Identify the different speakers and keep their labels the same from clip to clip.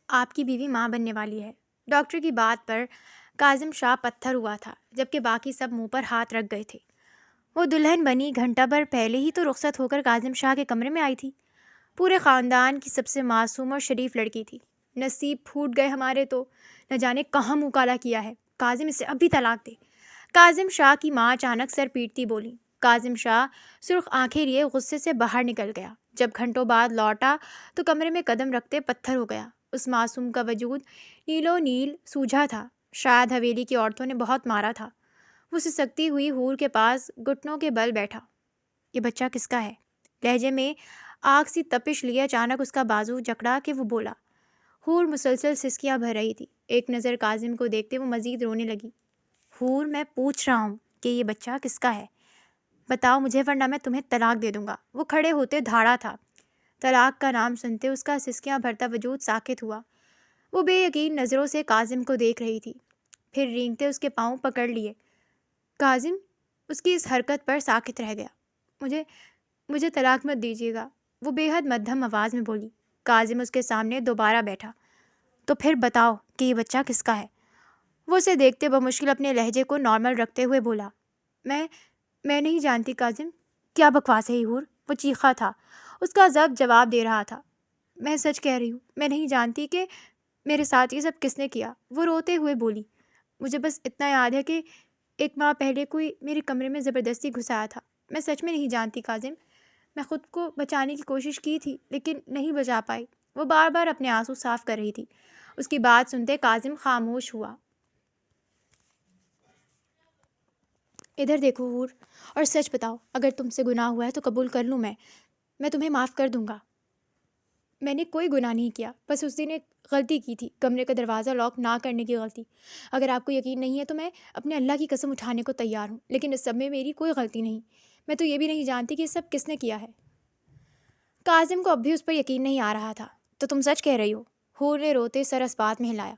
Speaker 1: آپ کی بیوی ماں بننے والی ہے۔ ڈاکٹر کی بات پر کاظم شاہ پتھر ہوا تھا، جبکہ باقی سب منہ پر ہاتھ رکھ گئے تھے۔ وہ دلہن بنی گھنٹہ بھر پہلے ہی تو رخصت ہو کر کاظم شاہ کے کمرے میں آئی تھی۔ پورے خاندان کی سب سے معصوم اور شریف لڑکی تھی۔ نصیب پھوٹ گئے ہمارے تو، نہ جانے کہاں منہ کالا کیا ہے۔ کاظم اسے اب بھی طلاق دے۔ کاظم شاہ کی ماں اچانک سر پیٹتی بولی۔ کاظم شاہ سرخ آنکھیں لیے غصے سے باہر نکل گیا۔ جب گھنٹوں بعد لوٹا تو کمرے میں قدم رکھتے پتھر ہو گیا۔ اس معصوم کا وجود نیلو نیل سوجھا تھا۔ شاید حویلی کی عورتوں نے بہت مارا تھا۔ وہ سسکتی ہوئی حور کے پاس گھٹنوں کے بل بیٹھا۔ یہ بچہ کس کا ہے؟ لہجے میں آگ سی تپش لیے اچانک اس کا بازو جکڑا کہ وہ بولا۔ حور مسلسل سسکیاں بھر رہی تھی۔ ایک نظر کاظم کو دیکھتے وہ مزید رونے لگی۔ حور، میں پوچھ رہا ہوں کہ یہ بچہ کس کا ہے؟ بتاؤ مجھے، ورنہ میں تمہیں طلاق دے دوں گا۔ وہ کھڑے ہوتے دھاڑا تھا۔ طلاق کا نام سنتے اس کا سسکیاں بھرتا وجود ساکت ہوا۔ وہ بے یقین نظروں سے کاظم کو دیکھ رہی تھی، پھر رینگتے اس کے پاؤں پکڑ لیے۔ کاظم اس کی اس حرکت پر ساکت رہ گیا۔ مجھے طلاق مت دیجیے گا، وہ بے حد مدھم آواز میں بولی۔ کاظم اس کے سامنے دوبارہ بیٹھا۔ تو پھر بتاؤ کہ یہ بچہ کس کا ہے؟ وہ اسے دیکھتے بمشکل اپنے لہجے کو نارمل رکھتے ہوئے بولا۔ میں نہیں جانتی کاظم۔ کیا بکواس ہے یہ حور؟ وہ چیخا تھا۔ اس کا ضبط جواب دے رہا تھا۔ میں سچ کہہ رہی ہوں، میں نہیں جانتی کہ میرے ساتھ یہ سب کس نے کیا۔ وہ روتے ہوئے بولی۔ مجھے بس اتنا یاد ہے کہ ایک ماہ پہلے کوئی میرے کمرے میں زبردستی گھس آیا تھا۔ میں سچ میں نہیں جانتی کاظم۔ میں خود کو بچانے کی کوشش کی تھی لیکن نہیں بچا پائی۔ وہ بار بار اپنے آنسو صاف کر رہی تھی۔ اس کی بات سنتے کاظم خاموش ہوا۔ ادھر دیکھو حور، اور سچ بتاؤ، اگر تم سے گناہ ہوا ہے تو قبول کر لوں میں تمہیں معاف کر دوں گا۔ میں نے کوئی گناہ نہیں کیا، بس اس دن ایک غلطی کی تھی، کمرے کا دروازہ لاک نہ کرنے کی غلطی۔ اگر آپ کو یقین نہیں ہے تو میں اپنے اللہ کی قسم اٹھانے کو تیار ہوں، لیکن اس سب میں میری کوئی غلطی نہیں۔ میں تو یہ بھی نہیں جانتی کہ یہ سب کس نے کیا ہے۔ کاظم کو اب بھی اس پر یقین نہیں آ رہا تھا۔ تو تم سچ کہہ رہی ہو؟ حور نے روتے سر اس بات میں ہلایا۔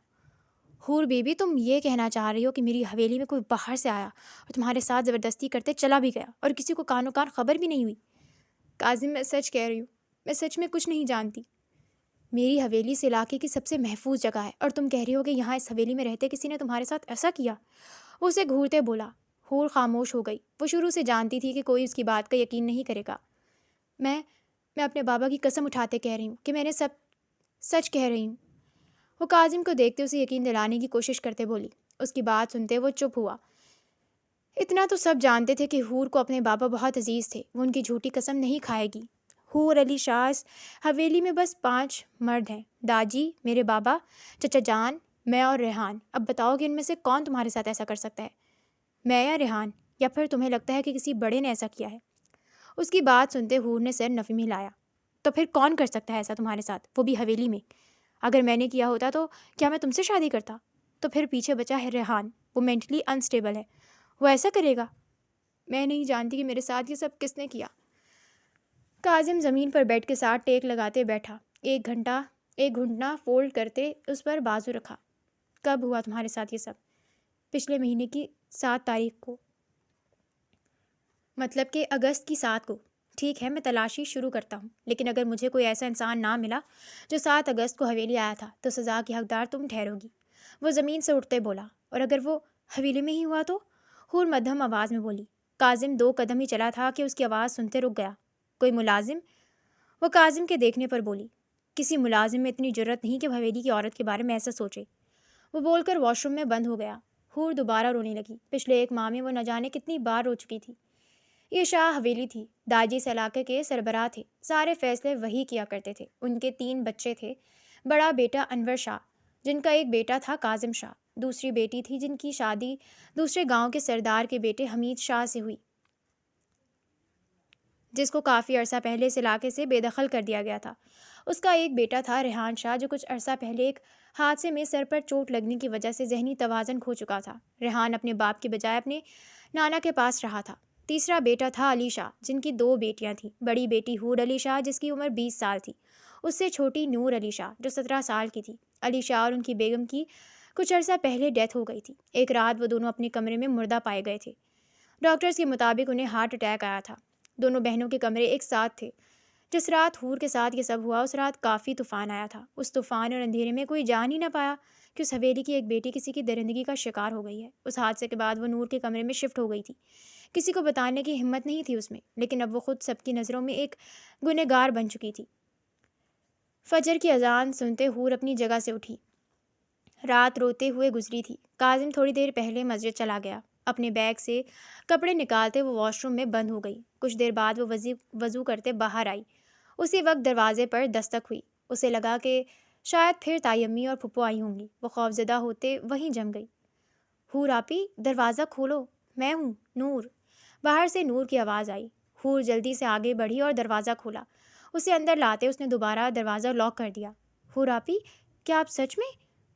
Speaker 1: حور بیبی، تم یہ کہنا چاہ رہی ہو کہ میری حویلی میں کوئی باہر سے آیا اور تمہارے ساتھ زبردستی کرتے چلا بھی گیا اور کسی کو کانوں کان خبر بھی نہیں ہوئی؟ کاظم، میں سچ کہہ رہی ہوں، میں سچ میں کچھ نہیں جانتی۔ میری حویلی اس علاقے کی سب سے محفوظ جگہ ہے اور تم کہہ رہی ہو کہ یہاں اس حویلی میں رہتے کسی نے تمہارے ساتھ ایسا کیا؟ وہ اسے گھورتے بولا۔ حور خاموش ہو گئی۔ وہ شروع سے جانتی تھی کہ کوئی اس کی بات کا یقین نہیں کرے گا۔ میں اپنے بابا کی قسم اٹھاتے کہہ رہی ہوں کہ میں نے سب سچ کہہ رہی ہوں۔ وہ کاظم کو دیکھتے اسے یقین دلانے کی کوشش کرتے بولی۔ اس کی بات سنتے وہ چپ ہوا۔ اتنا تو سب جانتے تھے کہ حور کو اپنے بابا بہت عزیز تھے، وہ ان کی جھوٹی قسم نہیں کھائے گی۔ حور، علی شاہ، اس حویلی میں بس 5 مرد ہیں، داجی، میرے بابا، چچا جان، میں اور ریحان۔ اب بتاؤ کہ ان میں سے کون تمہارے ساتھ ایسا کر سکتا ہے؟ میں یا ریحان؟ یا پھر تمہیں لگتا ہے کہ کسی بڑے نے ایسا کیا ہے؟ اس کی بات سنتے حور نے سر نفی میں ہلایا۔ تو پھر کون کر سکتا ہے ایسا تمہارے ساتھ، وہ بھی حویلی میں؟ اگر میں نے کیا ہوتا تو کیا میں تم سے شادی کرتا؟ تو پھر پیچھے بچا ہے ریحان، وہ مینٹلی انسٹیبل ہے، وہ ایسا کرے گا؟ میں نہیں جانتی کہ میرے ساتھ یہ سب کس نے کیا۔ کاظم زمین پر بیڈ کے ساتھ ٹیک لگاتے بیٹھا، ایک گھنٹنا فولڈ کرتے اس پر بازو رکھا۔ کب ہوا تمہارے ساتھ یہ سب؟ پچھلے مہینے کی 7 تاریخ کو۔ مطلب کہ اگست کی 7 کو۔ ٹھیک ہے، میں تلاشی شروع کرتا ہوں، لیکن اگر مجھے کوئی ایسا انسان نہ ملا جو 7 اگست کو حویلی آیا تھا تو سزا کی حقدار تم ٹھہرو گی۔ وہ زمین سے اٹھتے بولا۔ اور اگر وہ حویلی میں ہی ہوا تو؟ حور مدھم آواز میں بولی۔ کاظم 2 قدم ہی چلا تھا کہ اس کی آواز سنتے رک گیا۔ کوئی ملازم؟ وہ کاظم کے دیکھنے پر بولی۔ کسی ملازم میں اتنی جرأت نہیں کہ وہ حویلی کی عورت کے بارے میں ایسا سوچے۔ وہ بول کر واش روم میں بند ہو گیا۔ حور دوبارہ رونے لگی۔ پچھلے 1 ماہ میں وہ نہ جانے کتنی بار رو چکی تھی۔ یہ شاہ حویلی تھی، داجی اس علاقے کے سربراہ تھے، سارے فیصلے وہی کیا کرتے تھے۔ ان کے 3 بچے تھے، بڑا بیٹا انور شاہ، جن کا ایک بیٹا تھا کاظم شاہ، دوسری بیٹی تھی جن کی شادی دوسرے گاؤں کے سردار کے بیٹے حمید شاہ سے ہوئی، جس کو کافی عرصہ پہلے اس علاقے سے بے دخل کر دیا گیا تھا۔ اس کا ایک بیٹا تھا ریحان شاہ، جو کچھ عرصہ پہلے ایک حادثے میں سر پر چوٹ لگنے کی وجہ سے ذہنی توازن کھو چکا تھا۔ ریحان اپنے باپ کی بجائے اپنے نانا کے پاس رہا تھا۔ تیسرا بیٹا تھا علی شاہ، جن کی 2 بیٹیاں تھیں، بڑی بیٹی حور علی شاہ جس کی عمر 20 سال تھی، اس سے چھوٹی نور علی شاہ جو 17 سال کی تھی۔ علی شاہ اور ان کی بیگم کی کچھ عرصہ پہلے ڈیتھ ہو گئی تھی۔ ایک رات وہ دونوں اپنے کمرے میں مردہ پائے گئے تھے۔ ڈاکٹرز کے مطابق انہیں ہارٹ اٹیک آیا تھا۔ دونوں بہنوں کے کمرے ایک ساتھ تھے۔ جس رات حور کے ساتھ یہ سب ہوا اس رات کافی طوفان آیا تھا۔ اس طوفان اور اندھیرے میں کوئی جان ہی نہ پایا کہ اس حویلی کی ایک بیٹی کسی کی درندگی کا شکار ہو گئی ہے۔ اس حادثے کے بعد وہ نور کے کمرے میں شفٹ ہو گئی تھی۔ کسی کو بتانے کی ہمت نہیں تھی اس میں، لیکن اب وہ خود سب کی نظروں میں ایک گنہگار بن چکی تھی۔ فجر کی اذان سنتے حور اپنی جگہ سے اٹھی۔ رات روتے ہوئے گزری تھی۔ کاظم تھوڑی دیر پہلے مسجد چلا گیا۔ اپنے بیگ سے کپڑے نکالتے وہ واش روم میں بند ہو گئی۔ کچھ دیر بعد وہ وضو کرتے باہر آئی۔ اسی وقت دروازے پر دستک ہوئی۔ اسے لگا کہ شاید پھر تائی امی اور پھپھو آئی ہوں گی۔ وہ خوفزدہ ہوتے وہیں جم گئی۔ حور آپی، دروازہ کھولو، میں ہوں، نور۔ باہر سے نور کی آواز آئی۔ حور جلدی سے آگے بڑھی اور دروازہ کھولا۔ اسے اندر لاتے اس نے دوبارہ دروازہ لاک کر دیا۔ حور آپی، کیا آپ سچ میں؟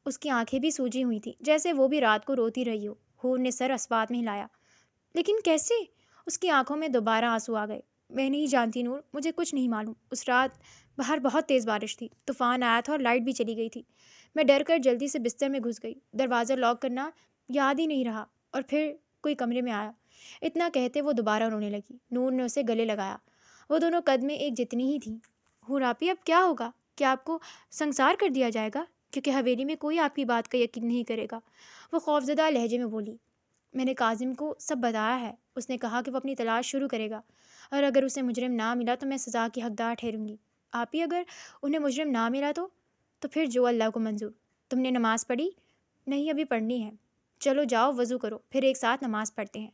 Speaker 1: اس کی آنکھیں بھی سوجی ہوئی تھیں، جیسے وہ بھی رات کو روتی رہی ہو۔ حور نے سر اسبات میں ہلایا۔ لیکن کیسے؟ اس کی آنکھوں میں دوبارہ آنسو آ گئے۔ میں نہیں جانتی نور، مجھے کچھ نہیں معلوم۔ اس رات باہر بہت تیز بارش تھی، طوفان آیا تھا اور لائٹ بھی چلی گئی تھی۔ میں ڈر کر جلدی سے بستر میں گھس گئی، دروازہ لاک کرنا یاد ہی نہیں رہا، اور پھر کوئی کمرے میں آیا۔ اتنا کہتے وہ دوبارہ رونے لگی۔ نور نے اسے گلے لگایا۔ وہ دونوں قد میں ایک جتنی ہی تھیں۔ حور آپی، اب کیا ہوگا؟ کیا آپ کو سنسار کر دیا جائے گا؟ کیونکہ حویلی میں کوئی آپ کی بات کا یقین نہیں کرے گا۔ وہ خوفزدہ لہجے میں بولی۔ میں نے کاظم کو سب بتایا ہے۔ اس نے کہا کہ وہ اپنی تلاش شروع کرے گا، اور اگر اسے مجرم نہ ملا تو میں سزا کی حقدار ٹھہروں گی۔ آپی، اگر انہیں مجرم نہ ملا تو پھر جو اللہ کو منظور۔ تم نے نماز پڑھی؟ نہیں، ابھی پڑھنی ہے۔ چلو جاؤ، وضو کرو، پھر ایک ساتھ نماز پڑھتے ہیں۔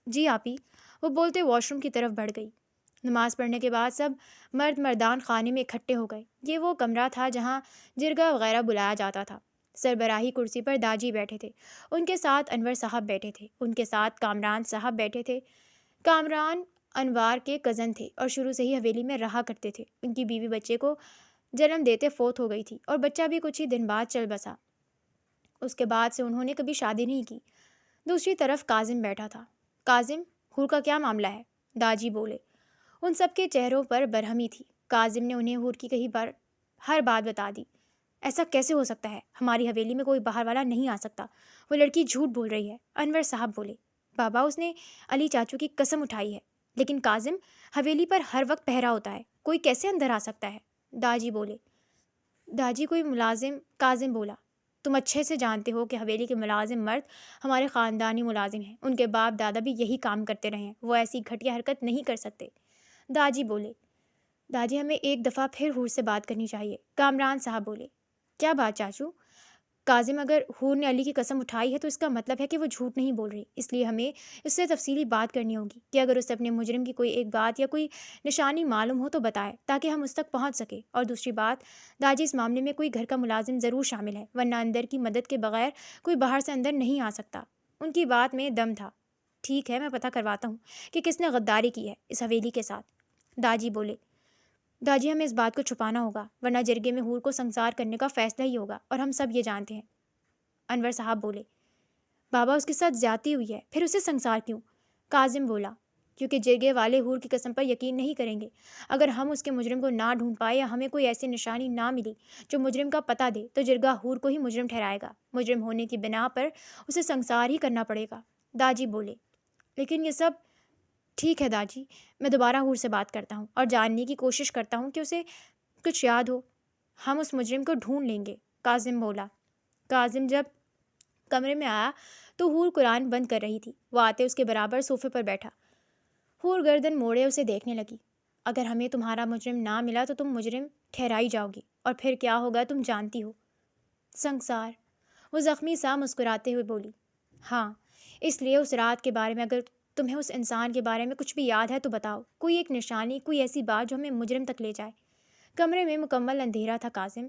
Speaker 1: جی آپی، وہ بولتے واش روم کی طرف بڑھ گئی۔ نماز پڑھنے کے بعد سب مرد مردان خانے میں اکٹھے ہو گئے۔ یہ وہ کمرہ تھا جہاں جرگہ وغیرہ بلایا جاتا تھا۔ سربراہی کرسی پر داجی بیٹھے تھے، ان کے ساتھ انور صاحب بیٹھے تھے، ان کے ساتھ کامران صاحب بیٹھے تھے۔ کامران انوار کے کزن تھے اور شروع سے ہی حویلی میں رہا کرتے تھے۔ ان کی بیوی بچے کو جنم دیتے فوت ہو گئی تھی، اور بچہ بھی کچھ ہی دن بعد چل بسا۔ اس کے بعد سے انہوں نے کبھی شادی نہیں کی۔ دوسری طرف کاظم بیٹھا تھا۔ کاظم، حور کا کیا معاملہ ہے؟ داجی بولے۔ ان سب کے چہروں پر برہمی تھی۔ کاظم نے انہیں حور کی کہی ہر بات بتا دی۔ ایسا کیسے ہو سکتا ہے؟ ہماری حویلی میں کوئی باہر والا نہیں آ سکتا۔ وہ لڑکی جھوٹ بول رہی ہے۔ انور صاحب بولے۔ بابا، اس نے علی چاچو کی قسم اٹھائی ہے۔ لیکن کاظم، حویلی پر ہر وقت پہرا ہوتا ہے، کوئی کیسے اندر آ سکتا ہے؟ داجی بولے۔ داجی، کوئی ملازم؟ کاظم بولا۔ تم اچھے سے جانتے ہو کہ حویلی کے ملازم مرد ہمارے خاندانی ملازم ہیں، ان کے باپ دادا بھی یہی کام کرتے رہے ہیں، وہ ایسی گھٹیا حرکت نہیں کر سکتے۔ داجی بولے۔ داجی، ہمیں ایک دفعہ پھر حور سے بات کرنی چاہیے۔ کامران صاحب بولے۔ کیا بات چاچو؟ کاظم، اگر حور نے علی کی قسم اٹھائی ہے تو اس کا مطلب ہے کہ وہ جھوٹ نہیں بول رہی، اس لیے ہمیں اس سے تفصیلی بات کرنی ہوگی کہ اگر اسے اپنے مجرم کی کوئی ایک بات یا کوئی نشانی معلوم ہو تو بتائے، تاکہ ہم اس تک پہنچ سکیں۔ اور دوسری بات، داجی، اس معاملے میں کوئی گھر کا ملازم ضرور شامل ہے، ورنہ اندر کی مدد کے بغیر کوئی باہر سے اندر نہیں آ سکتا۔ ان کی بات میں دم تھا۔ ٹھیک ہے، میں پتہ کرواتا ہوں کہ کس نے غداری کی ہے اس حویلی کے ساتھ۔ داجی بولے۔ داجی، ہمیں اس بات کو چھپانا ہوگا، ورنہ جرگے میں حور کو سنسار کرنے کا فیصلہ ہی ہوگا، اور ہم سب یہ جانتے ہیں۔ انور صاحب بولے۔ بابا، اس کے ساتھ زیادتی ہوئی ہے، پھر اسے سنسار کیوں؟ کاظم بولا۔ کیونکہ جرگے والے حور کی قسم پر یقین نہیں کریں گے۔ اگر ہم اس کے مجرم کو نہ ڈھونڈ پائے یا ہمیں کوئی ایسی نشانی نہ ملی جو مجرم کا پتہ دے تو جرگہ حور کو ہی مجرم ٹھہرائے گا۔ مجرم ہونے کی بنا پر اسے سنسار ہی کرنا پڑے گا۔ داجی بولے۔ لیکن یہ سب ٹھیک ہے داجی، میں دوبارہ حور سے بات کرتا ہوں اور جاننے کی کوشش کرتا ہوں کہ اسے کچھ یاد ہو۔ ہم اس مجرم کو ڈھونڈ لیں گے، کاظم بولا۔ کاظم جب کمرے میں آیا تو حور قرآن بند کر رہی تھی۔ وہ آتے اس کے برابر صوفے پر بیٹھا۔ حور گردن موڑے اسے دیکھنے لگی۔ اگر ہمیں تمہارا مجرم نہ ملا تو تم مجرم ٹھہرائی جاؤ گی، اور پھر کیا ہوگا تم جانتی ہو۔ سنسار، وہ زخمی سا مسکراتے ہوئے بولی۔ ہاں، اس لیے اس رات کے بارے میں اگر تمہیں اس انسان کے بارے میں کچھ بھی یاد ہے تو بتاؤ، کوئی ایک نشانی، کوئی ایسی بات جو ہمیں مجرم تک لے جائے۔ کمرے میں مکمل اندھیرا تھا کاظم۔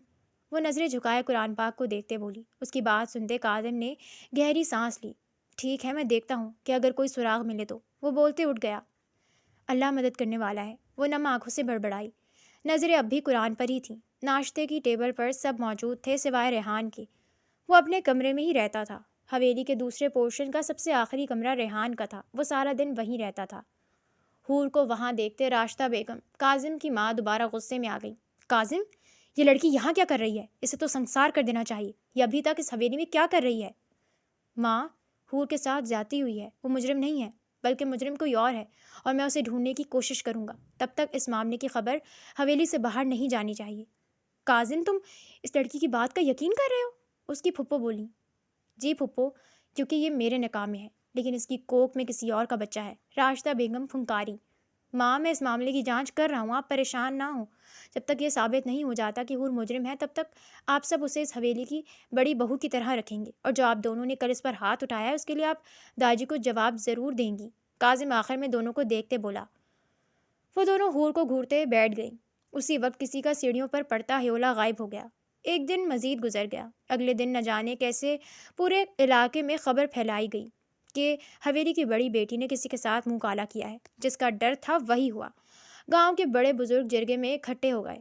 Speaker 1: وہ نظریں جھکائے قرآن پاک کو دیکھتے بولی۔ اس کی بات سنتے کاظم نے گہری سانس لی۔ ٹھیک ہے، میں دیکھتا ہوں کہ اگر کوئی سراغ ملے تو۔ وہ بولتے اٹھ گیا۔ اللہ مدد کرنے والا ہے، وہ نم آنکھوں سے بڑبڑائی۔ نظریں اب بھی قرآن پر ہی تھیں۔ ناشتے کی ٹیبل پر سب موجود تھے سوائے ریحان کے۔ وہ اپنے کمرے میں ہی رہتا تھا۔ حویلی کے دوسرے پورشن کا سب سے آخری کمرہ ریحان کا تھا۔ وہ سارا دن وہیں رہتا تھا۔ حور کو وہاں دیکھتے راشدہ بیگم، کاظم کی ماں، دوبارہ غصے میں آ گئی۔ کاظم، یہ لڑکی یہاں کیا کر رہی ہے؟ اسے تو سنسار کر دینا چاہیے۔ یہ ابھی تک اس حویلی میں کیا کر رہی ہے؟ ماں، حور کے ساتھ زیادتی ہوئی ہے، وہ مجرم نہیں ہے، بلکہ مجرم کوئی اور ہے اور میں اسے ڈھونڈنے کی کوشش کروں گا۔ تب تک اس معاملے کی خبر حویلی سے باہر نہیں جانی چاہیے۔ کاظم، تم اس لڑکی کی بات کا یقین کر رہے ہو؟ اس کی پھپھو بولی۔ جی پھپھو، کیونکہ یہ میرے نکاح میں ہے، لیکن اس کی کوکھ میں کسی اور کا بچہ ہے، راشدہ بیگم پھنکاری۔ ماں، میں اس معاملے کی جانچ کر رہا ہوں، آپ پریشان نہ ہوں۔ جب تک یہ ثابت نہیں ہو جاتا کہ حور مجرم ہے، تب تک آپ سب اسے اس حویلی کی بڑی بہو کی طرح رکھیں گے، اور جو آپ دونوں نے کل اس پر ہاتھ اٹھایا ہے اس کے لیے آپ داجی کو جواب ضرور دیں گی۔ کاظم آخر میں دونوں کو دیکھتے بولا۔ وہ دونوں حور کو گھورتے بیٹھ گئیں۔ اسی وقت کسی کا سیڑھیوں پر پڑتا ہیولا غائب ہو گیا۔ ایک دن مزید گزر گیا۔ اگلے دن نہ جانے کیسے پورے علاقے میں خبر پھیلائی گئی کہ حویلی کی بڑی بیٹی نے کسی کے ساتھ منہ کالا کیا ہے۔ جس کا ڈر تھا وہی ہوا۔ گاؤں کے بڑے بزرگ جرگے میں اکٹھے ہو گئے۔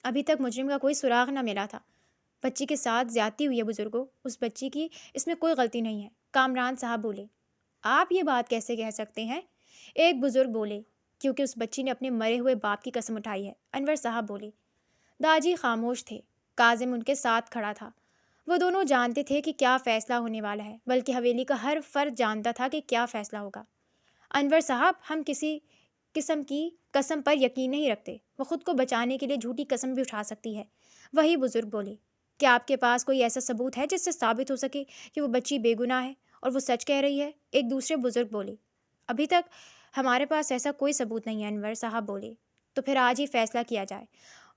Speaker 1: ابھی تک مجرم کا کوئی سراغ نہ ملا تھا۔ بچی کے ساتھ زیادتی ہوئی ہے بزرگوں، اس بچی کی اس میں کوئی غلطی نہیں ہے۔ کامران صاحب بولے۔ آپ یہ بات کیسے کہہ سکتے ہیں؟ ایک بزرگ بولے۔ کیونکہ اس بچی نے اپنے مرے ہوئے باپ کی قسم اٹھائی ہے، انور صاحب بولے۔ داجی خاموش تھے۔ کاظم ان کے ساتھ کھڑا تھا۔ وہ دونوں جانتے تھے کہ کیا فیصلہ ہونے والا ہے، بلکہ حویلی کا ہر فرد جانتا تھا کہ کیا فیصلہ ہوگا۔ انور صاحب، ہم کسی قسم کی قسم پر یقین نہیں رکھتے۔ وہ خود کو بچانے کے لیے جھوٹی قسم بھی اٹھا سکتی ہے۔ وہی بزرگ بولے۔ کیا آپ کے پاس کوئی ایسا ثبوت ہے جس سے ثابت ہو سکے کہ وہ بچی بے گناہ ہے اور وہ سچ کہہ رہی ہے؟ ایک دوسرے بزرگ بولے۔ ابھی تک ہمارے پاس ایسا کوئی ثبوت نہیں ہے، انور صاحب بولے۔ تو پھر آج ہی فیصلہ کیا جائے،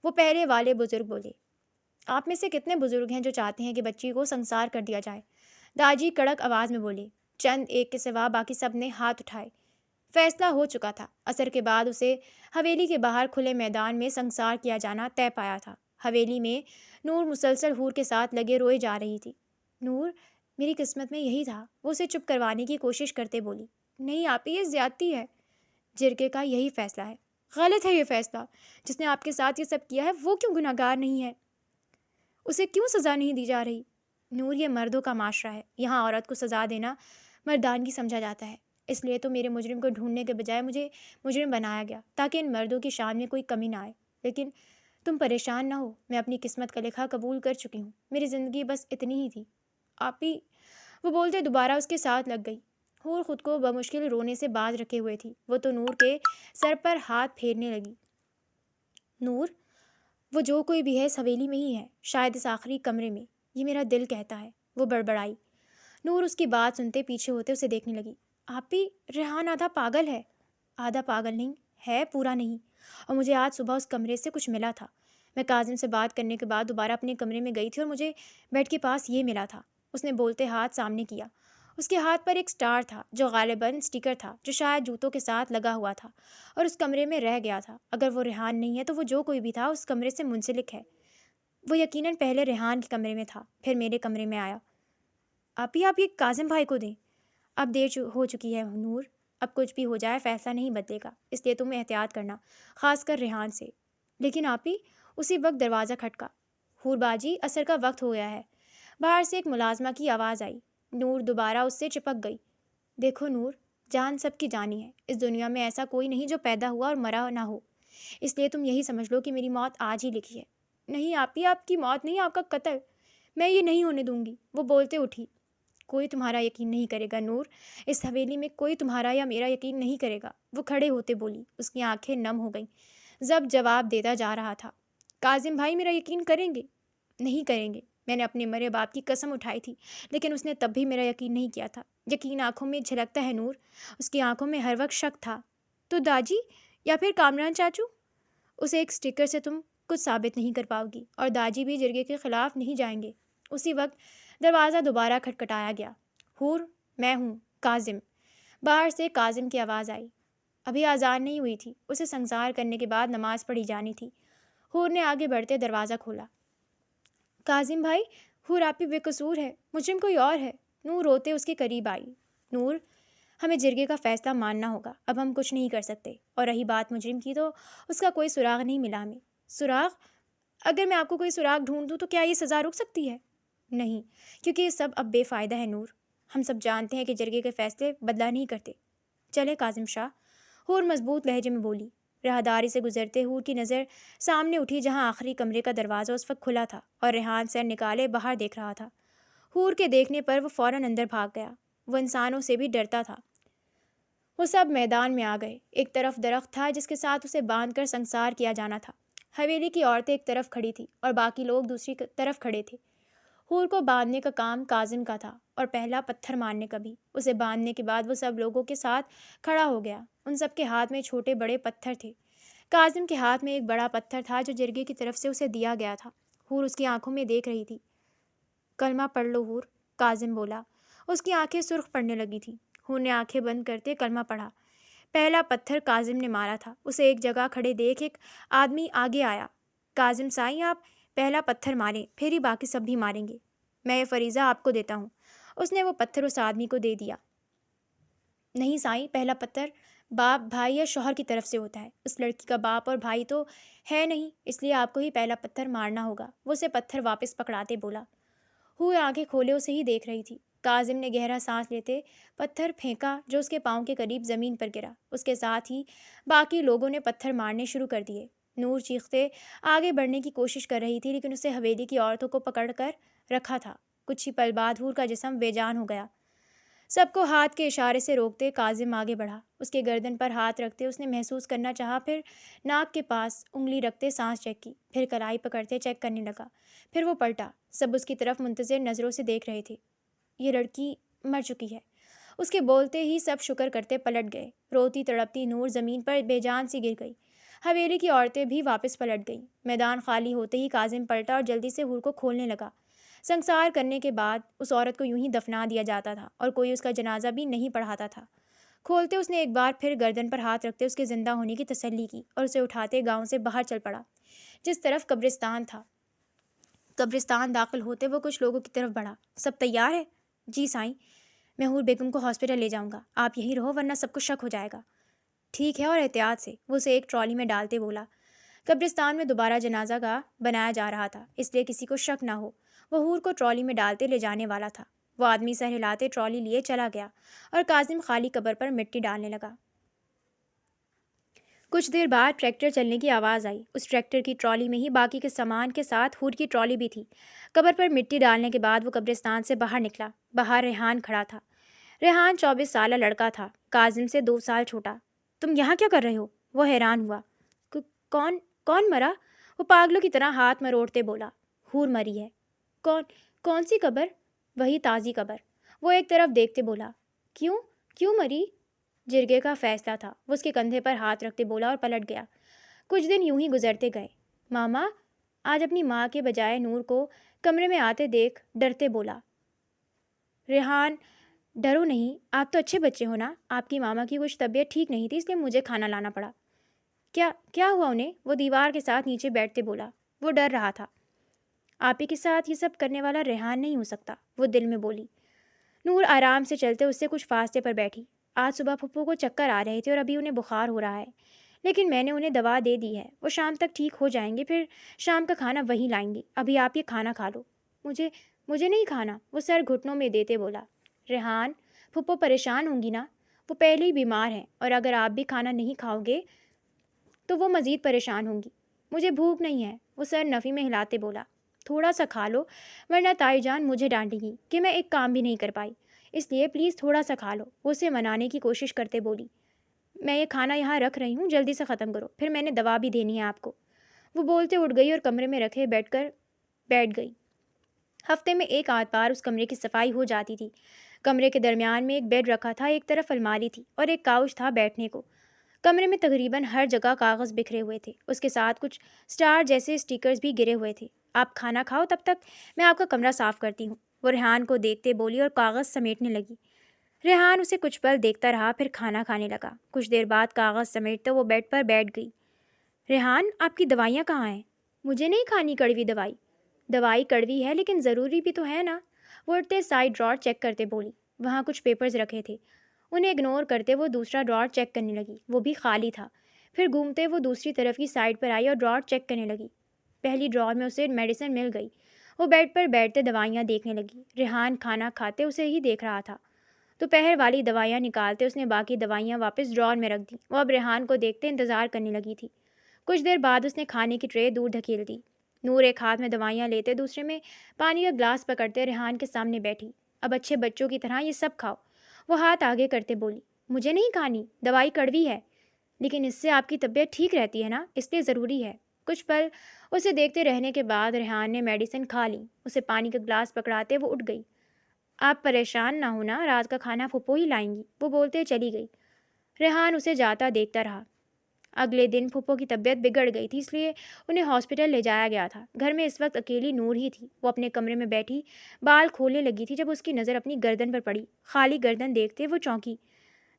Speaker 1: وہ پہلے والے بزرگ بولے۔ آپ میں سے کتنے بزرگ ہیں جو چاہتے ہیں کہ بچی کو سنسار کر دیا جائے؟ داجی کڑک آواز میں بولے۔ چند ایک کے سوا باقی سب نے ہاتھ اٹھائے۔ فیصلہ ہو چکا تھا۔ عصر کے بعد اسے حویلی کے باہر کھلے میدان میں سنسار کیا جانا طے پایا تھا۔ حویلی میں نور مسلسل حور کے ساتھ لگے روئے جا رہی تھی۔ نور، میری قسمت میں یہی تھا، وہ اسے چپ کروانے کی کوشش کرتے بولی۔ نہیں آپی، یہ زیادتی ہے۔ جرگے کا یہی فیصلہ ہے۔ غلط ہے یہ فیصلہ۔ جس نے آپ کے ساتھ یہ سب کیا ہے وہ کیوں گناہگار نہیں ہے؟ اسے کیوں سزا نہیں دی جا رہی؟ نور، یہ مردوں کا معاشرہ ہے، یہاں عورت کو سزا دینا مردانگی سمجھا جاتا ہے۔ اس لیے تو میرے مجرم کو ڈھونڈنے کے بجائے مجھے مجرم بنایا گیا، تاکہ ان مردوں کی شان میں کوئی کمی نہ آئے۔ لیکن تم پریشان نہ ہو، میں اپنی قسمت کا لکھا قبول کر چکی ہوں۔ میری زندگی بس اتنی ہی تھی۔ آپی، وہ بولتے دوبارہ اس کے ساتھ لگ گئی۔ حور خود کو بمشکل رونے سے باز رکھے ہوئے تھی۔ وہ تو نور کے سر پر ہاتھ پھیرنے لگی۔ نور، وہ جو کوئی بھی ہے اس حویلی میں ہی ہے، شاید اس آخری کمرے میں، یہ میرا دل کہتا ہے، وہ بڑبڑائی۔ نور اس کی بات سنتے پیچھے ہوتے اسے دیکھنے لگی۔ آپی، ریحان آدھا پاگل ہے۔ آدھا پاگل نہیں ہے، پورا نہیں۔ اور مجھے آج صبح اس کمرے سے کچھ ملا تھا۔ میں کاظم سے بات کرنے کے بعد دوبارہ اپنے کمرے میں گئی تھی اور مجھے بیڈ کے پاس یہ ملا تھا۔ اس نے بولتے ہاتھ سامنے کیا۔ اس کے ہاتھ پر ایک سٹار تھا جو غالباً اسٹیکر تھا، جو شاید جوتوں کے ساتھ لگا ہوا تھا اور اس کمرے میں رہ گیا تھا۔ اگر وہ ریحان نہیں ہے تو وہ جو کوئی بھی تھا اس کمرے سے منسلک ہے۔ وہ یقیناً پہلے ریحان کے کمرے میں تھا، پھر میرے کمرے میں آیا۔ آپی، آپ یہ کاظم بھائی کو دیں۔ اب دیر ہو چکی ہے نور، اب کچھ بھی ہو جائے فیصلہ نہیں بدلے گا، اس لیے تم احتیاط کرنا، خاص کر ریحان سے۔ لیکن آپی، اسی وقت دروازہ کھٹکا۔ حور باجی، عصر کا وقت ہو گیا ہے۔ باہر سے ایک ملازمہ کی آواز آئی۔ نور دوبارہ اس سے چپک گئی۔ دیکھو نور، جان سب کی جانی ہے، اس دنیا میں ایسا کوئی نہیں جو پیدا ہوا اور مرا نہ ہو، اس لیے تم یہی سمجھ لو کہ میری موت آج ہی لکھی ہے۔ نہیں آپی، آپ کی موت نہیں، آپ کا قتل، میں یہ نہیں ہونے دوں گی، وہ بولتے اٹھی۔ کوئی تمہارا یقین نہیں کرے گا نور، اس حویلی میں کوئی تمہارا یا میرا یقین نہیں کرے گا، وہ کھڑے ہوتے بولی۔ اس کی آنکھیں نم ہو گئیں، ضبط جواب دیتا جا رہا تھا۔ کاظم بھائی میرا یقین کریں گے؟ نہیں کریں گے، میں نے اپنے مرے باپ کی قسم اٹھائی تھی، لیکن اس نے تب بھی میرا یقین نہیں کیا تھا۔ یقین آنکھوں میں جھلکتا ہے نور، اس کی آنکھوں میں ہر وقت شک تھا۔ تو داجی یا پھر کامران چاچو؟ اسے ایک سٹیکر سے تم کچھ ثابت نہیں کر پاؤ گی، اور داجی بھی جرگے کے خلاف نہیں جائیں گے۔ اسی وقت دروازہ دوبارہ کھٹکھٹایا گیا۔ حور، میں ہوں، کاظم۔ باہر سے کاظم کی آواز آئی۔ ابھی اذان نہیں ہوئی تھی، اسے سنسار کرنے کے بعد نماز پڑھی جانی تھی۔ حور نے آگے بڑھتے دروازہ کھولا۔ کاظم بھائی، حور آپ ہی بے قصور ہے، مجرم کوئی اور ہے۔ نور روتے اس کے قریب آئی۔ نور، ہمیں جرگے کا فیصلہ ماننا ہوگا، اب ہم کچھ نہیں کر سکتے، اور رہی بات مجرم کی تو اس کا کوئی سراغ نہیں ملا ہمیں۔ سراغ؟ اگر میں آپ کو کوئی سراغ ڈھونڈ دوں تو کیا یہ سزا رک سکتی ہے؟ نہیں، کیونکہ یہ سب اب بے فائدہ ہے نور، ہم سب جانتے ہیں کہ جرگے کے فیصلے بدلا نہیں کرتے۔ چلے کاظم شاہ، حور مضبوط لہجے میں بولی۔ راہداری سے گزرتے حور کی نظر سامنے اٹھی جہاں آخری کمرے کا دروازہ اس وقت کھلا تھا اور ریحان سر نکالے باہر دیکھ رہا تھا۔ حور کے دیکھنے پر وہ فوراً اندر بھاگ گیا۔ وہ انسانوں سے بھی ڈرتا تھا۔ وہ سب میدان میں آ گئے۔ ایک طرف درخت تھا جس کے ساتھ اسے باندھ کر سنسار کیا جانا تھا۔ حویلی کی عورتیں ایک طرف کھڑی تھیں اور باقی لوگ دوسری طرف کھڑے تھے۔ حور کو باندھنے کا کام کاظم کا تھا اور پہلا پتھر مارنے کا بھی۔ اسے باندھنے کے بعد وہ سب لوگوں کے ساتھ کھڑا ہو گیا۔ ان سب کے ہاتھ میں چھوٹے بڑے پتھر تھے۔ کاظم کے ہاتھ میں ایک بڑا پتھر تھا جو جرگے کی طرف سے اسے دیا گیا تھا۔ حور اس کی آنکھوں میں دیکھ رہی تھی۔ کلمہ پڑھ لو حور، کاظم بولا۔ اس کی آنکھیں سرخ پڑنے لگی تھیں۔ حور نے آنکھیں بند کرتے کلمہ پڑھا۔ پہلا پتھر کاظم نے مارا تھا۔ اسے ایک جگہ کھڑے دیکھ ایک آدمی آگے آیا۔ کاظم سائیں، آپ پہلا پتھر ماریں، پھر ہی باقی سب بھی ماریں گے۔ میں یہ فریضہ آپ کو دیتا ہوں۔ اس نے وہ پتھر اس آدمی کو دے دیا۔ نہیں سائیں، پہلا پتھر باپ، بھائی یا شوہر کی طرف سے ہوتا ہے۔ اس لڑکی کا باپ اور بھائی تو ہے نہیں، اس لیے آپ کو ہی پہلا پتھر مارنا ہوگا۔ وہ اسے پتھر واپس پکڑاتے بولا۔ حور آنکھیں کھولے اسے ہی دیکھ رہی تھی۔ کاظم نے گہرا سانس لیتے پتھر پھینکا جو اس کے پاؤں کے قریب زمین پر گرا۔ اس کے ساتھ ہی باقی لوگوں نے پتھر مارنے شروع کر دیے۔ نور چیختے آگے بڑھنے کی کوشش کر رہی تھی لیکن اسے حویلی کی عورتوں کو پکڑ کر رکھا تھا۔ کچھ ہی پل بعد حور کا جسم بے جان ہو گیا۔ سب کو ہاتھ کے اشارے سے روکتے کاظم آگے بڑھا۔ اس کے گردن پر ہاتھ رکھتے اس نے محسوس کرنا چاہا، پھر ناک کے پاس انگلی رکھتے سانس چیک کی، پھر کلائی پکڑتے چیک کرنے لگا۔ پھر وہ پلٹا۔ سب اس کی طرف منتظر نظروں سے دیکھ رہے تھے۔ یہ لڑکی مر چکی ہے۔ اس کے بولتے ہی سب شکر کرتے پلٹ گئے۔ روتی تڑپتی نور زمین پر بے جان سی گر گئی۔ حویلی کی عورتیں بھی واپس پلٹ گئیں۔ میدان خالی ہوتے ہی کاظم پلٹا اور جلدی سے حور کو کھولنے لگا۔ سنسار کرنے کے بعد اس عورت کو یوں ہی دفنا دیا جاتا تھا اور کوئی اس کا جنازہ بھی نہیں پڑھاتا تھا۔ کھولتے اس نے ایک بار پھر گردن پر ہاتھ رکھتے اس کے زندہ ہونے کی تسلی کی اور اسے اٹھاتے گاؤں سے باہر چل پڑا جس طرف قبرستان تھا۔ قبرستان داخل ہوتے وہ کچھ لوگوں کی طرف بڑھا۔ سب تیار ہے؟ جی سائیں، میں حور بیگم کو ہاسپٹل لے جاؤں گا، آپ یہیں رہو ورنہ سب کو شک ہو جائے گا۔ ٹھیک ہے، اور احتیاط سے، وہ اسے ایک ٹرالی میں ڈالتے بولا۔ قبرستان میں دوبارہ جنازہ گاہ بنایا جا رہا تھا، اس لیے کسی کو شک نہ ہو۔ وہ حور کو ٹرالی میں ڈالتے لے جانے والا تھا۔ وہ آدمی سر ہلاتے ٹرالی لیے چلا گیا اور کاظم خالی قبر پر مٹی ڈالنے لگا۔ کچھ دیر بعد ٹریکٹر چلنے کی آواز آئی۔ اس ٹریکٹر کی ٹرالی میں ہی باقی کے سامان کے ساتھ حور کی ٹرالی بھی تھی۔ قبر پر مٹی ڈالنے کے بعد وہ قبرستان سے باہر نکلا۔ باہر ریحان کھڑا تھا۔ ریحان 24 سالہ لڑکا تھا، کاظم سے 2 سال چھوٹا۔ تم یہاں کیا کر رہے ہو؟ وہ حیران ہوا۔ کون مرا؟ وہ پاگلوں کی طرح ہاتھ مروڑتے بولا۔ حور مری ہے۔ کون سی قبر؟ وہی تازی قبر۔ وہ ایک طرف دیکھتے بولا۔ کیوں مری؟ جرگے کا فیصلہ تھا۔ وہ اس کے کندھے پر ہاتھ رکھتے بولا اور پلٹ گیا۔ کچھ دن یوں ہی گزرتے گئے۔ ماما آج اپنی ماں کے بجائے نور کو کمرے میں آتے دیکھ ڈرتے بولا۔ ریحان ڈرو نہیں، آپ تو اچھے بچے ہو نا۔ آپ کی ماما کی کچھ طبیعت ٹھیک نہیں تھی اس لیے مجھے کھانا لانا پڑا۔ کیا ہوا انہیں؟ وہ دیوار کے ساتھ نیچے بیٹھتے بولا۔ وہ ڈر رہا تھا۔ آپ ہی کے ساتھ یہ سب کرنے والا ریحان نہیں ہو سکتا، وہ دل میں بولی۔ نور آرام سے چلتے اس سے کچھ فاصلے پر بیٹھی۔ آج صبح پھپھو کو چکر آ رہے تھے اور ابھی انہیں بخار ہو رہا ہے، لیکن میں نے انہیں دوا دے دی ہے، وہ شام تک ٹھیک ہو جائیں گے، پھر شام کا کھانا وہیں لائیں گے۔ ابھی آپ یہ کھانا کھا لو۔ مجھے نہیں کھانا، وہ سر گھٹنوں میں دیتے بولا۔ ریحان پھپھو پریشان ہوں گی نا، وہ پہلے ہی بیمار ہیں اور اگر آپ بھی کھانا نہیں کھاؤ گے تو وہ مزید پریشان ہوں گی۔ مجھے بھوک نہیں ہے، وہ سر نفی میں ہلاتے بولا۔ تھوڑا سا کھا لو ورنہ تائی جان مجھے ڈانٹے گی کہ میں ایک کام بھی نہیں کر پائی، اس لیے پلیز تھوڑا سا کھا لو، وہ اسے منانے کی کوشش کرتے بولی۔ میں یہ کھانا یہاں رکھ رہی ہوں، جلدی سے ختم کرو، پھر میں نے دوا بھی دینی ہے آپ کو۔ وہ بولتے اٹھ گئی اور کمرے میں رکھے بیٹھ گئی۔ ہفتے میں ایک آدھ بار اس کمرے کی صفائی ہو جاتی تھی۔ کمرے کے درمیان میں ایک بیڈ رکھا تھا، ایک طرف الماری تھی اور ایک کاؤچ تھا بیٹھنے کو۔ کمرے میں تقریباً ہر جگہ کاغذ بکھرے ہوئے تھے، اس کے ساتھ کچھ سٹار جیسے سٹیکرز بھی گرے ہوئے تھے۔ آپ کھانا کھاؤ، تب تک میں آپ کا کمرہ صاف کرتی ہوں، وہ ریحان کو دیکھتے بولی اور کاغذ سمیٹنے لگی۔ ریحان اسے کچھ پل دیکھتا رہا، پھر کھانا کھانے لگا۔ کچھ دیر بعد کاغذ سمیٹتے وہ بیڈ پر بیٹھ گئی۔ ریحان آپ کی دوائیاں کہاں ہیں؟ مجھے نہیں کھانی کڑوی دوائی۔ دوائی کڑوی ہے لیکن ضروری بھی تو ہے نا، وہ اٹھتے سائڈ ڈراور چیک کرتے بولی۔ وہاں کچھ پیپرز رکھے تھے، انہیں اگنور کرتے وہ دوسرا ڈراور چیک کرنے لگی، وہ بھی خالی تھا۔ پھر گھومتے وہ دوسری طرف کی سائڈ پر آئی اور ڈراور چیک کرنے لگی۔ پہلی ڈراور میں اسے میڈیسن مل گئی۔ وہ بیڈ پر بیٹھتے دوائیاں دیکھنے لگی۔ ریحان کھانا کھاتے اسے ہی دیکھ رہا تھا۔ دوپہر والی دوائیاں نکالتے اس نے باقی دوائیاں واپس ڈراور میں رکھ دیں۔ وہ اب ریحان کو دیکھتے انتظار کرنے لگی تھی۔ کچھ دیر بعد اس نے کھانے کی ٹرے دور دھکیل دی۔ نور ایک ہاتھ میں دوائیاں لیتے دوسرے میں پانی کا گلاس پکڑتے ریحان کے سامنے بیٹھی۔ اب اچھے بچوں کی طرح یہ سب کھاؤ، وہ ہاتھ آگے کرتے بولی۔ مجھے نہیں کھانی، دوائی کڑوی ہے، لیکن اس سے آپ کی طبیعت ٹھیک رہتی ہے نا، اس لیے ضروری ہے۔ کچھ پل اسے دیکھتے رہنے کے بعد ریحان نے میڈیسن کھا لی۔ اسے پانی کا گلاس پکڑاتے وہ اٹھ گئی۔ آپ پریشان نہ ہونا، رات کا کھانا پھپھو ہی لائیں گی، وہ بولتے چلی گئی۔ ریحان اسے جاتا دیکھتا رہا۔ اگلے دن پھپھو کی طبیعت بگڑ گئی تھی، اس لیے انہیں ہاسپٹل لے جایا گیا تھا۔ گھر میں اس وقت اکیلی نور ہی تھی۔ وہ اپنے کمرے میں بیٹھی بال کھولنے لگی تھی جب اس کی نظر اپنی گردن پر پڑی۔ خالی گردن دیکھتے وہ چونکی،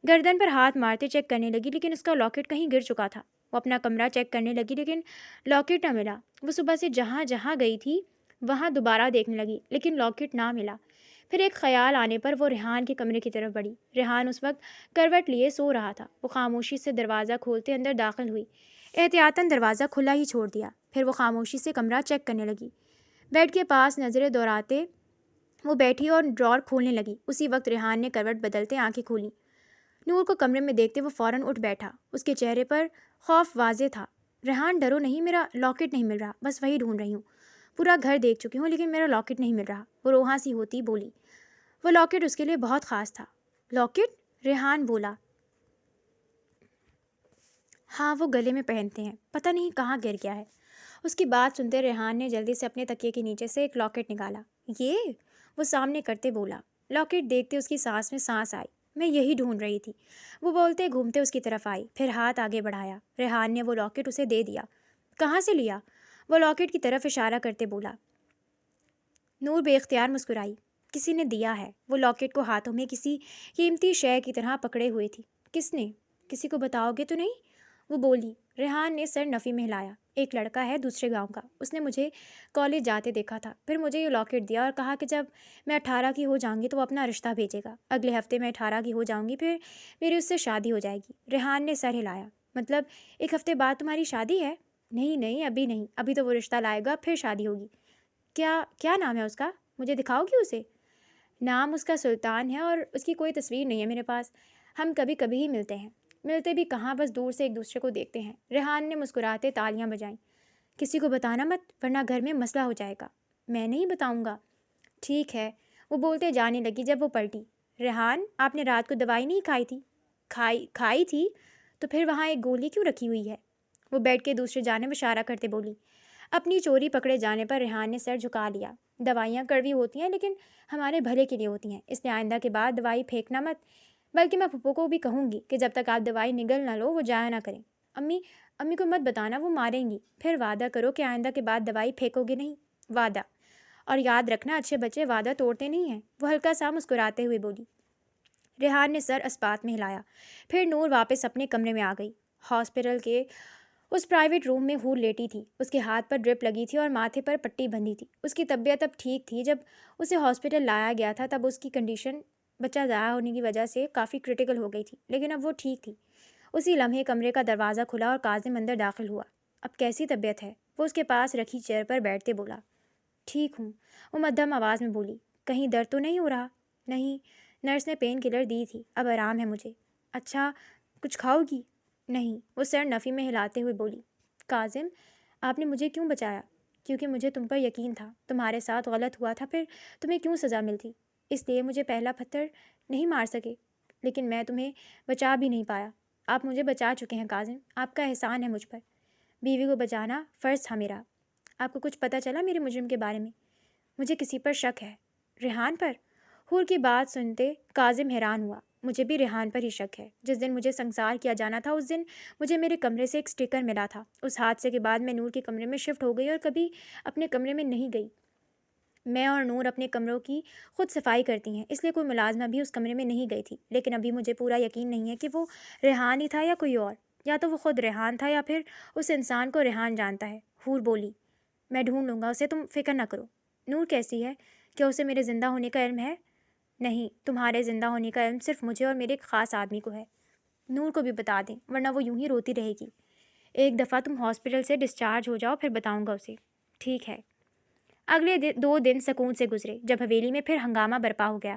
Speaker 1: گردن پر ہاتھ مارتے چیک کرنے لگی، لیکن اس کا لاکٹ کہیں گر چکا تھا۔ وہ اپنا کمرہ چیک کرنے لگی لیکن لاکٹ نہ ملا۔ وہ صبح سے جہاں جہاں گئی تھی وہاں دوبارہ دیکھنے لگی لیکن لاکٹ نہ ملا۔ پھر ایک خیال آنے پر وہ ریحان کے کمرے کی طرف بڑھی۔ ریحان اس وقت کروٹ لیے سو رہا تھا۔ وہ خاموشی سے دروازہ کھولتے اندر داخل ہوئی۔ احتیاطاً دروازہ کھلا ہی چھوڑ دیا۔ پھر وہ خاموشی سے کمرہ چیک کرنے لگی۔ بیڈ کے پاس نظریں دوڑاتے وہ بیٹھی اور ڈرار کھولنے لگی۔ اسی وقت ریحان نے کروٹ بدلتے آنکھیں کھولیں۔ نور کو کمرے میں دیکھتے وہ فوراً اٹھ بیٹھا۔ اس کے چہرے پر خوف واضح تھا۔ ریحان ڈرو نہیں، میرا لاکٹ نہیں مل رہا، بس وہی ڈھونڈ رہی ہوں۔ پورا گھر دیکھ چکی ہوں لیکن میرا لاکٹ نہیں مل رہا، وہ روحاں سی ہوتی بولی۔ وہ لاکٹ اس کے لیے بہت خاص تھا۔ لاکٹ؟ ریحان بولا۔ ہاں، وہ گلے میں پہنتے ہیں، پتہ نہیں کہاں گر گیا ہے۔ اس کی بات سنتے ریحان نے جلدی سے اپنے تکیے کے نیچے سے ایک لاکٹ نکالا۔ یہ؟ وہ سامنے کرتے بولا۔ لاکٹ دیکھتے اس کی سانس میں سانس آئی۔ میں یہی ڈھونڈ رہی تھی، وہ بولتے گھومتے اس کی طرف آئی، پھر ہاتھ آگے بڑھایا۔ ریحان نے وہ لاکٹ اسے دے دیا۔ کہاں سے لیا؟ وہ لاکٹ کی طرف اشارہ کرتے بولا۔ نور بے اختیار مسکرائی۔ کسی نے دیا ہے۔ وہ لاکٹ کو ہاتھوں میں کسی قیمتی شے کی طرح پکڑے ہوئے تھی۔ کس نے؟ کسی کو بتاؤ گے تو نہیں؟ وہ بولی۔ ریحان نے سر نفی میں ہلایا۔ ایک لڑکا ہے دوسرے گاؤں کا، اس نے مجھے کالج جاتے دیکھا تھا، پھر مجھے یہ لاکٹ دیا اور کہا کہ جب میں 18 کی ہو جاؤں گی تو وہ اپنا رشتہ بھیجے گا۔ اگلے ہفتے میں 18 کی ہو جاؤں گی، پھر میری اس سے شادی ہو جائے گی۔ ریحان نے سر ہلایا۔ مطلب ایک ہفتے بعد تمہاری شادی ہے؟ نہیں نہیں، ابھی نہیں، ابھی تو وہ رشتہ لائے گا پھر شادی ہوگی۔ کیا نام ہے اس کا؟ مجھے دکھاؤ گی اسے؟ نام اس کا سلطان ہے اور اس کی کوئی تصویر نہیں ہے میرے پاس۔ ہم کبھی کبھی ہی ملتے ہیں، ملتے بھی کہاں، بس دور سے ایک دوسرے کو دیکھتے ہیں۔ ریحان نے مسکراتے تالیاں بجائیں۔ کسی کو بتانا مت ورنہ گھر میں مسئلہ ہو جائے گا۔ میں نہیں بتاؤں گا۔ ٹھیک ہے، وہ بولتے جانے لگی جب وہ پلٹی۔ ریحان، آپ نے رات کو دوائی نہیں کھائی تھی؟ کھائی تھی، تو پھر وہاں ایک گولی کیوں رکھی ہوئی ہے؟ وہ بیڈ کے دوسری جانب اشارہ کرتے بولی۔ اپنی چوری پکڑے جانے پر ریحان نے سر جھکا لیا۔ دوائیاں کڑوی ہوتی ہیں لیکن ہمارے بھلے کے لیے ہوتی ہیں، اس لیے آئندہ کے بعد دوائی پھینکنا مت، بلکہ میں پھپھو کو بھی کہوں گی کہ جب تک آپ دوائی نگل نہ لو وہ جایا نہ کریں۔ امی کو مت بتانا، وہ ماریں گی۔ پھر وعدہ کرو کہ آئندہ کے بعد دوائی پھینکو گے نہیں۔ وعدہ۔ اور یاد رکھنا، اچھے بچے وعدہ توڑتے نہیں ہیں، وہ ہلکا سا مسکراتے ہوئے بولی۔ ریحان نے سر اسبات میں ہلایا۔ پھر نور واپس اپنے کمرے میں آ گئی۔ ہاسپٹل کے اس پرائیویٹ روم میں حور لیٹی تھی۔ اس کے ہاتھ پر ڈرپ لگی تھی اور ماتھے پر پٹی بندھی تھی۔ اس کی طبیعت اب ٹھیک تھی۔ جب اسے ہاسپٹل لایا گیا تھا تب اس کی کنڈیشن بچہ ضائع ہونے کی وجہ سے کافی کرٹیکل ہو گئی تھی، لیکن اب وہ ٹھیک تھی۔ اسی لمحے کمرے کا دروازہ کھلا اور کاظم اندر داخل ہوا۔ اب کیسی طبیعت ہے؟ وہ اس کے پاس رکھی چیئر پر بیٹھتے بولا۔ ٹھیک ہوں، وہ مدھم آواز میں بولی۔ کہیں درد تو نہیں ہو رہا؟ نہیں، نرس نے پین کلر دی تھی، اب آرام ہے مجھے۔ اچھا، کچھ کھاؤ گی؟ نہیں، وہ سر نفی میں ہلاتے ہوئے بولی۔ کاظم، آپ نے مجھے کیوں بچایا؟ کیونکہ مجھے تم پر یقین تھا، تمہارے ساتھ غلط ہوا تھا، پھر تمہیں کیوں سزا ملتی، اس لیے مجھے پہلا پتھر نہیں مار سکے، لیکن میں تمہیں بچا بھی نہیں پایا۔ آپ مجھے بچا چکے ہیں کاظم، آپ کا احسان ہے مجھ پر۔ بیوی کو بچانا فرض تھا میرا۔ آپ کو کچھ پتہ چلا میرے مجرم کے بارے میں؟ مجھے کسی پر شک ہے۔ ریحان پر؟ حور کی بات سنتے کاظم حیران ہوا۔ مجھے بھی ریحان پر ہی شک ہے۔ جس دن مجھے سنسار کیا جانا تھا اس دن مجھے میرے کمرے سے ایک سٹیکر ملا تھا۔ اس حادثے کے بعد میں نور کے کمرے میں شفٹ ہو گئی اور کبھی اپنے کمرے میں نہیں گئی۔ میں اور نور اپنے کمروں کی خود صفائی کرتی ہیں، اس لیے کوئی ملازمہ بھی اس کمرے میں نہیں گئی تھی، لیکن ابھی مجھے پورا یقین نہیں ہے کہ وہ ریحان ہی تھا یا کوئی اور، یا تو وہ خود ریحان تھا یا پھر اس انسان کو ریحان جانتا ہے۔ حور بولی۔ میں ڈھونڈ لوں گا اسے، تم فکر نہ کرو۔ نور کیسی ہے؟ کیا اسے میرے زندہ ہونے کا علم ہے؟ نہیں، تمہارے زندہ ہونے کا علم صرف مجھے اور میرے ایک خاص آدمی کو ہے۔ نور کو بھی بتا دیں ورنہ وہ یوں ہی روتی رہے گی۔ ایک دفعہ تم ہاسپٹل سے ڈسچارج ہو جاؤ پھر بتاؤں گا اسے۔ ٹھیک ہے۔ اگلے 2 دن سکون سے گزرے جب حویلی میں پھر ہنگامہ برپا ہو گیا۔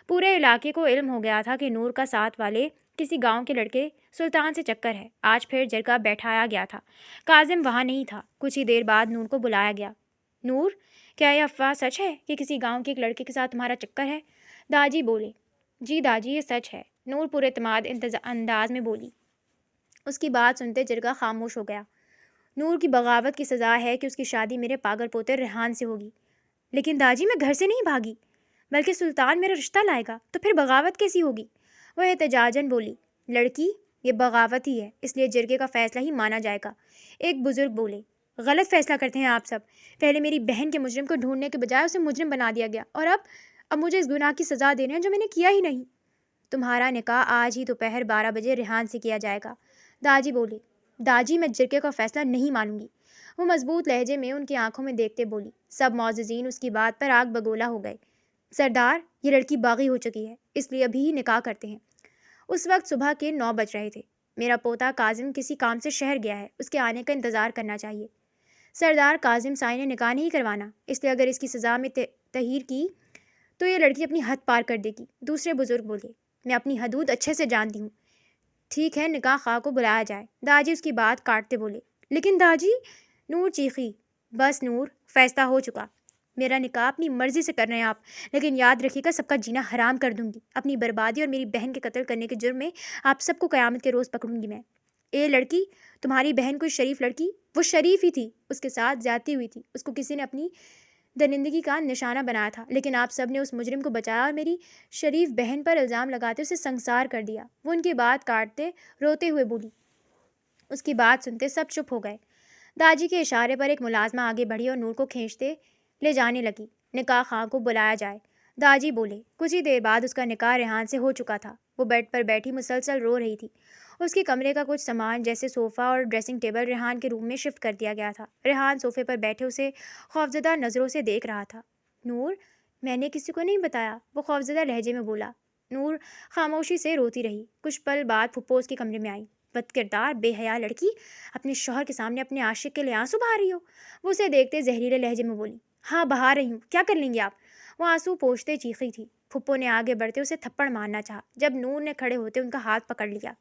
Speaker 1: پورے علاقے کو علم ہو گیا تھا کہ نور کا ساتھ والے کسی گاؤں کے لڑکے سلطان سے چکر ہے۔ آج پھر جرگہ بیٹھایا گیا تھا۔ کاظم وہاں نہیں تھا۔ کچھ ہی دیر بعد نور کو بلایا گیا۔ نور، کیا یہ افواہ سچ ہے کہ کسی گاؤں کے ایک لڑکے کے ساتھ تمہارا چکر ہے؟ داجی بولے۔ جی داجی، یہ سچ ہے۔ نور پورے اعتماد انداز میں بولی۔ اس کی بات سنتے جرگہ خاموش ہو گیا۔ نور کی بغاوت کی سزا ہے کہ اس کی شادی میرے پاگل پوتے ریحان سے ہوگی۔ لیکن داجی میں گھر سے نہیں بھاگی، بلکہ سلطان میرا رشتہ لائے گا، تو پھر بغاوت کیسی ہوگی؟ وہ احتجاجاً بولی۔ لڑکی، یہ بغاوت ہی ہے، اس لیے جرگے کا فیصلہ ہی مانا جائے گا۔ ایک بزرگ بولے۔ غلط فیصلہ کرتے ہیں آپ سب۔ پہلے میری بہن کے مجرم کو ڈھونڈنے کے بجائے اسے مجرم بنا دیا گیا، اور اب مجھے اس گناہ کی سزا دے رہے ہیں جو میں نے کیا ہی نہیں۔ تمہارا نکاح آج ہی دوپہر 12 بجے ریحان سے کیا جائے گا، داجی بولے۔ داجی، میں جرگے کا فیصلہ نہیں مانوں گی، وہ مضبوط لہجے میں ان کی آنکھوں میں دیکھتے بولی۔ سب معززین اس کی بات پر آگ بگولا ہو گئے۔ سردار، یہ لڑکی باغی ہو چکی ہے، اس لیے ابھی ہی نکاح کرتے ہیں۔ اس وقت صبح کے 9 بج رہے تھے۔ میرا پوتا کاظم کسی کام سے شہر گیا ہے، اس کے آنے کا انتظار کرنا چاہیے۔ سردار، کاظم سائی نے نکاح نہیں کروانا، اس لیے اگر اس کی سزا میں تغیر کی تو یہ لڑکی اپنی حد پار کر دے گی۔ دوسرے بزرگ بولے۔ میں اپنی حدود اچھے سے جانتی ہوں۔ ٹھیک ہے، نکاح خواہ کو بلایا جائے۔ داجی اس کی بات کاٹتے بولے۔ لیکن داجی، نور چیخی۔ بس نور، فیصلہ ہو چکا۔ میرا نکاح اپنی مرضی سے کر رہے ہیں آپ، لیکن یاد رکھیے گا سب کا جینا حرام کر دوں گی۔ اپنی بربادی اور میری بہن کے قتل کرنے کے جرم میں آپ سب کو قیامت کے روز پکڑوں گی میں۔ اے لڑکی، تمہاری بہن کوئی شریف لڑکی، وہ شریف ہی تھی، اس کے ساتھ زیادتی ہوئی تھی، اس کو کسی نے اپنی درندگی کا نشانہ بنایا تھا، لیکن آپ سب نے اس مجرم کو بچایا اور میری شریف بہن پر الزام لگاتے اسے سنگسار کر دیا۔ وہ ان کی بات کاٹتے روتے ہوئے بولی۔ اس کی بات سنتے سب چپ ہو گئے۔ داجی کے اشارے پر ایک ملازمہ آگے بڑھی اور نور کو کھینچتے لے جانے لگی۔ نکاح خواہ کو بلایا جائے، داجی بولے۔ کچھ ہی دیر بعد اس کا نکاح ریحان سے ہو چکا تھا۔ وہ بیڈ پر بیٹھی مسلسل رو رہی تھی۔ اس کے کمرے کا کچھ سامان جیسے صوفہ اور ڈریسنگ ٹیبل ریحان کے روم میں شفٹ کر دیا گیا تھا۔ ریحان صوفے پر بیٹھے اسے خوفزدہ نظروں سے دیکھ رہا تھا۔ نور، میں نے کسی کو نہیں بتایا، وہ خوفزدہ لہجے میں بولا۔ نور خاموشی سے روتی رہی۔ کچھ پل بعد پھپھو اس کے کمرے میں آئی۔ بد کردار، بے حیا لڑکی، اپنے شوہر کے سامنے اپنے عاشق کے لیے آنسو بہا رہی ہو؟ وہ اسے دیکھتے زہریلے لہجے میں بولی۔ ہاں، بہا رہی ہوں، کیا کر لیں گے آپ؟ وہ آنسو پوچھتے چیخی تھی۔ پھپھو نے آگے بڑھتے اسے تھپڑ مارنا چاہا، جب نور نے کھڑے ہوتے ان کا ہاتھ پکڑ لیا۔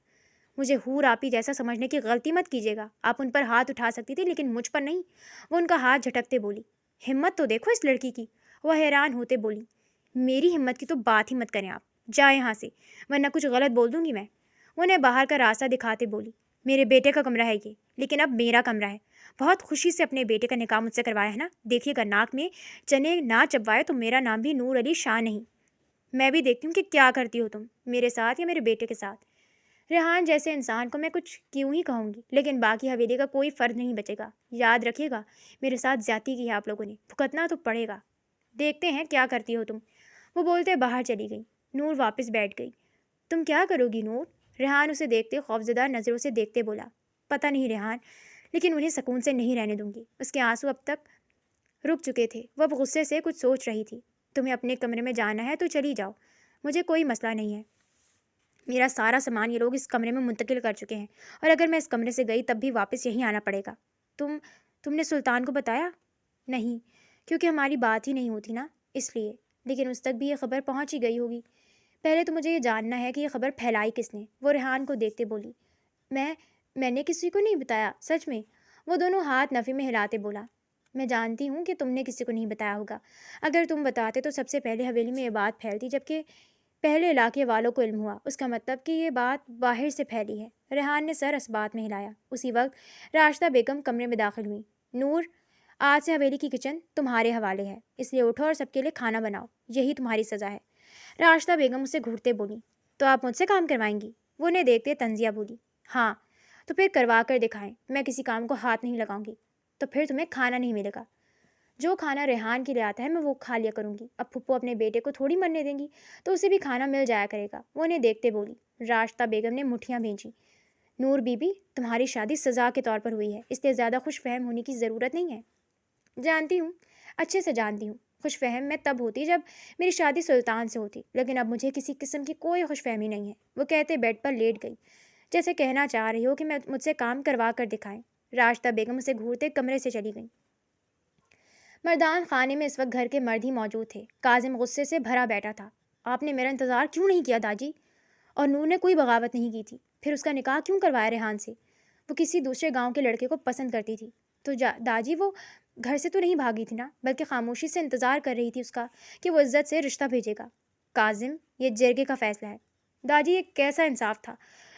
Speaker 1: مجھے حور آپی جیسا سمجھنے کی غلطی مت کیجیے گا، آپ ان پر ہاتھ اٹھا سکتی تھی لیکن مجھ پر نہیں۔ وہ ان کا ہاتھ جھٹکتے بولی۔ ہمت تو دیکھو اس لڑکی کی، وہ حیران ہوتے بولی۔ میری ہمت کی تو بات ہی مت کریں آپ، جائیں یہاں سے، ورنہ کچھ غلط بول دوں گی میں۔ وہ انہیں باہر کا راستہ دکھاتے بولی۔ میرے بیٹے کا کمرہ ہے یہ، لیکن اب میرا کمرہ ہے۔ بہت خوشی سے اپنے بیٹے کا نکاح مجھ سے کروایا ہے نا، دیکھیے گا ناک میں چنے نہ چبوائے تو میرا نام بھی نور علی شاہ نہیں۔ میں بھی دیکھتی ہوں کہ کیا کرتی ہو تم، میرے ساتھ یا میرے بیٹے کے ساتھ۔ ریحان جیسے انسان کو میں کچھ کیوں ہی کہوں گی، لیکن باقی حویلی کا کوئی فرد نہیں بچے گا۔ یاد رکھیے گا، میرے ساتھ زیادتی کی ہے آپ لوگوں نے، بھگتنا تو پڑے گا۔ دیکھتے ہیں کیا کرتی ہو تم۔ وہ بولتے باہر چلی گئی۔ نور واپس بیٹھ گئی۔ تم کیا کرو گی نور؟ ریحان اسے دیکھتے خوفزدہ نظروں سے دیکھتے بولا۔ پتہ نہیں ریحان، لیکن انہیں سکون سے نہیں رہنے دوں گی۔ اس کے آنسو اب تک رک چکے تھے، وہ اب غصے سے کچھ سوچ رہی تھی۔ تمہیں اپنے کمرے میں جانا ہے تو چلی جاؤ، مجھے کوئی مسئلہ نہیں ہے۔ میرا سارا سامان یہ لوگ اس کمرے میں منتقل کر چکے ہیں، اور اگر میں اس کمرے سے گئی تب بھی واپس یہیں آنا پڑے گا۔ تم نے سلطان کو بتایا؟ نہیں، کیونکہ ہماری بات ہی نہیں ہوتی نا، اس لیے۔ لیکن اس تک بھی یہ خبر پہنچ ہی گئی ہوگی۔ پہلے تو مجھے یہ جاننا ہے کہ یہ خبر پھیلائی کس نے؟ وہ ریحان کو دیکھتے بولی۔ میں نے کسی کو نہیں بتایا، سچ میں۔ وہ دونوں ہاتھ نفی میں ہلاتے بولا۔ میں جانتی ہوں کہ تم نے کسی کو نہیں بتایا ہوگا۔ اگر تم بتاتے تو سب سے پہلے حویلی میں یہ بات پھیلتی، جبکہ پہلے علاقے والوں کو علم ہوا، اس کا مطلب کہ یہ بات باہر سے پھیلی ہے۔ ریحان نے سر اس بات میں ہلایا۔ اسی وقت راشدہ بیگم کمرے میں داخل ہوئی۔ نور، آج سے حویلی کی کچن تمہارے حوالے ہے، اس لیے اٹھو اور سب کے لیے کھانا بناؤ، یہی تمہاری سزا ہے۔ راشدہ بیگم اسے گھورتے بولی۔ تو آپ مجھ سے کام کروائیں گی؟ وہ انہیں دیکھتے طنزیہ بولی۔ ہاں، تو پھر کروا کر دکھائیں، میں کسی کام کو ہاتھ نہیں لگاؤں گی۔ تو پھر تمہیں کھانا نہیں ملے گا۔ جو کھانا ریحان کے لیے آتا ہے میں وہ کھا لیا کروں گی، اب پھپھو اپنے بیٹے کو تھوڑی مرنے دیں گی، تو اسے بھی کھانا مل جایا کرے گا۔ وہ انہیں دیکھتے بولی۔ راشدہ بیگم نے مٹھیاں بھیجی۔ نور بی بی، تمہاری شادی سزا کے طور پر ہوئی ہے، اس لیے زیادہ خوش فہم ہونے کی ضرورت نہیں ہے۔ جانتی ہوں، اچھے سے جانتی ہوں، خوش فہم میں تب ہوتی جب میری شادی سلطان سے ہوتی، لیکن اب مجھے کسی قسم کی کوئی خوش فہمی نہیں ہے۔ وہ کہتے بیڈ پر لیٹ گئی، جیسے کہنا چاہ رہی ہو کہ مجھ سے کام کروا کر دکھائیں۔ راشدہ بیگم اسے گھورتے کمرے سے چلی گئیں۔ مردان خانے میں اس وقت گھر کے مرد ہی موجود تھے۔ کاظم غصے سے بھرا بیٹھا تھا۔ آپ نے میرا انتظار کیوں نہیں کیا داجی؟ اور نور نے کوئی بغاوت نہیں کی تھی، پھر اس کا نکاح کیوں کروایا ریحان سے؟ وہ کسی دوسرے گاؤں کے لڑکے کو پسند کرتی تھی، تو داجی وہ گھر سے تو نہیں بھاگی تھی نا، بلکہ خاموشی سے انتظار کر رہی تھی اس کا کہ وہ عزت سے رشتہ بھیجے گا۔ کاظم، یہ جرگے کا فیصلہ ہے، داجی یہ کیسا انصاف تھا؟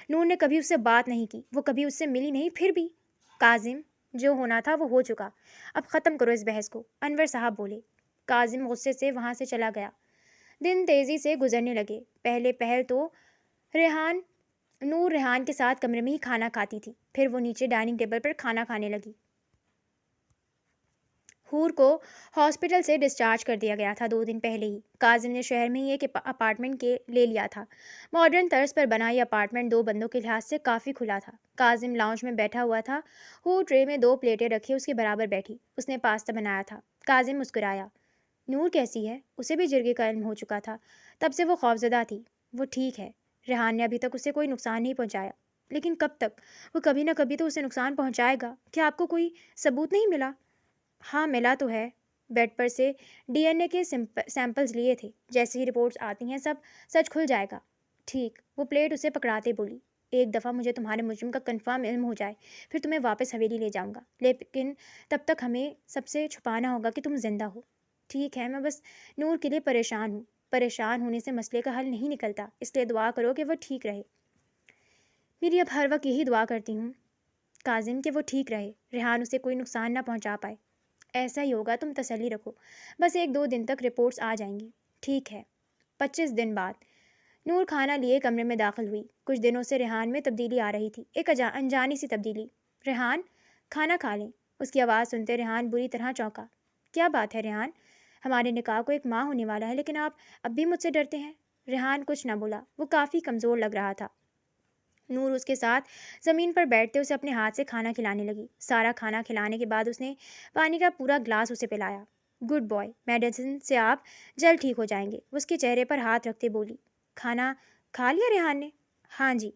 Speaker 1: نور نے کبھی اس سے بات نہیں کی، وہ کبھی اس سے ملی نہیں، پھر بھی کاظم، جو ہونا تھا وہ ہو چکا، اب ختم کرو اس بحث کو، انور صاحب بولے۔ کاظم غصے سے وہاں سے چلا گیا۔ دن تیزی سے گزرنے لگے۔ پہلے پہل تو ریحان نور ریحان کے ساتھ کمرے میں ہی کھانا کھاتی تھی، پھر وہ نیچے ڈائننگ ٹیبل پر کھانا کھانے لگی۔ حور کو ہاسپٹل سے ڈسچارج کر دیا گیا تھا 2 دن پہلے ہی۔ کاظم نے شہر میں ہی ایک اپارٹمنٹ کے لے لیا تھا۔ ماڈرن طرز پر بنا یہ اپارٹمنٹ 2 بندوں کے لحاظ سے کافی کھلا تھا۔ کاظم لاؤنج میں بیٹھا ہوا تھا۔ حور ٹرے میں 2 پلیٹیں رکھے اس کے برابر بیٹھی۔ اس نے پاستا بنایا تھا۔ کاظم مسکرایا۔ نور کیسی ہے؟ اسے بھی جرگے کا علم ہو چکا تھا۔ تب سے وہ خوفزدہ تھی۔ وہ ٹھیک ہے۔ ریحان نے ابھی تک اسے کوئی نقصان نہیں پہنچایا، لیکن کب تک؟ وہ کبھی نہ کبھی تو اسے نقصان پہنچائے گا۔ کیا آپ کو کوئی ثبوت نہیں ملا؟ ہاں ملا تو ہے۔ بیڈ پر سے DNA کے سیمپلز لیے تھے۔ جیسے ہی رپورٹس آتی ہیں سب سچ کھل جائے گا۔ ٹھیک۔ وہ پلیٹ اسے پکڑاتے بولی۔ ایک دفعہ مجھے تمہارے مجرم کا کنفرم علم ہو جائے پھر تمہیں واپس حویلی لے جاؤں گا، لیکن تب تک ہمیں سب سے چھپانا ہوگا کہ تم زندہ ہو۔ ٹھیک ہے، میں بس نور کے لیے پریشان ہوں۔ پریشان ہونے سے مسئلے کا حل نہیں نکلتا، اس لیے دعا کرو کہ وہ ٹھیک رہے۔ میری اب ہر وقت یہی دعا کرتی ہوں کاظم کہ وہ ٹھیک رہے، ریحان اسے کوئی نقصان نہ پہنچا پائے۔ ایسا ہی ہوگا، تم تسلی رکھو، بس 1-2 دن تک رپورٹس آ جائیں گی۔ ٹھیک ہے۔ 25 دن بعد نور کھانا لیے کمرے میں داخل ہوئی۔ کچھ دنوں سے ریحان میں تبدیلی آ رہی تھی، ایک انجانی سی تبدیلی۔ ریحان، کھانا کھا لیں۔ اس کی آواز سنتے ریحان بری طرح چونکا۔ کیا بات ہے ریحان؟ ہمارے نکاح کو 1 ماہ ہونے والا ہے، لیکن آپ اب بھی مجھ سے ڈرتے ہیں؟ ریحان کچھ نہ بولا، وہ کافی کمزور لگ رہا تھا۔ نور اس کے ساتھ زمین پر بیٹھتے اسے اپنے ہاتھ سے کھانا کھلانے لگی۔ سارا کھانا کھلانے کے بعد اس نے پانی کا پورا گلاس اسے پلایا۔ گڈ بوائے، میڈیسن سے آپ جلد ٹھیک ہو جائیں گے، اس کے چہرے پر ہاتھ رکھتے بولی۔ کھانا کھا لیا ریحان نے؟ ہاں جی۔